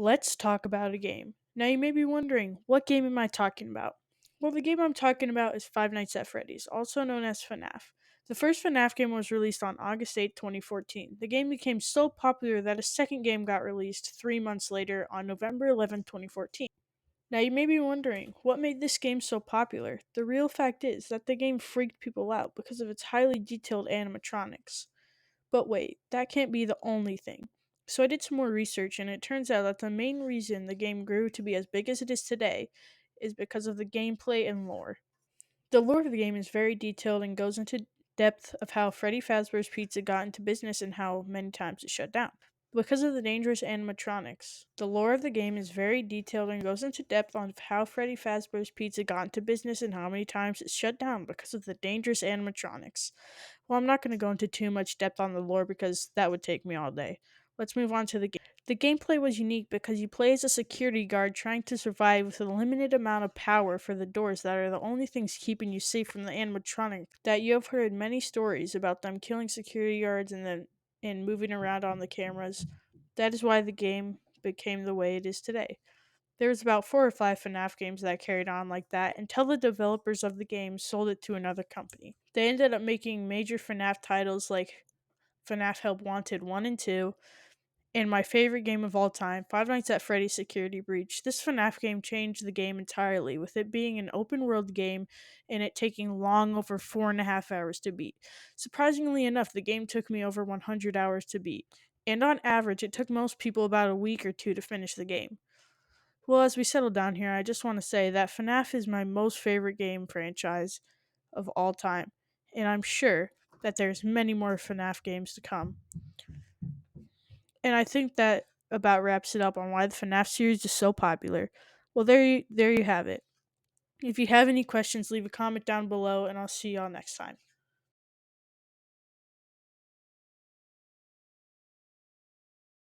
Let's talk about a game. Now, you may be wondering, what game am I talking about? Well, the game I'm talking about is Five Nights at Freddy's, also known as FNAF. The first FNAF game was released on August 8, 2014. The game became so popular that a second game got released 3 months later on November 11, 2014. Now, you may be wondering, what made this game so popular? The real fact is that the game freaked people out because of its highly detailed animatronics. But wait, that can't be the only thing. So I did some more research, and it turns out that the main reason the game grew to be as big as it is today is because of the gameplay and lore. The lore of the game is very detailed and goes into depth of how Freddy Fazbear's Pizza got into business and how many times it shut down. Because of the dangerous animatronics, the lore of the game is very detailed and goes into depth on how Freddy Fazbear's Pizza got into business and how many times it shut down because of the dangerous animatronics. Well, I'm not going to go into too much depth on the lore because that would take me all day. Let's move on to the game. The gameplay was unique because you play as a security guard trying to survive with a limited amount of power for the doors that are the only things keeping you safe from the animatronic. That you have heard many stories about them killing security guards and moving around on the cameras. That is why the game became the way it is today. There was about 4 or 5 FNAF games that carried on like that until the developers of the game sold it to another company. They ended up making major FNAF titles like FNAF Help Wanted 1 and 2, and my favorite game of all time, Five Nights at Freddy's Security Breach. This FNAF game changed the game entirely, with it being an open world game and it taking long over 4.5 hours to beat. Surprisingly enough, the game took me over 100 hours to beat, and on average, it took most people about a week or two to finish the game. Well, as we settle down here, I just want to say that FNAF is my most favorite game franchise of all time, and I'm sure that there's many more FNAF games to come. And I think that about wraps it up on why the FNAF series is so popular. Well, there you have it. If you have any questions, leave a comment down below, and I'll see y'all next time.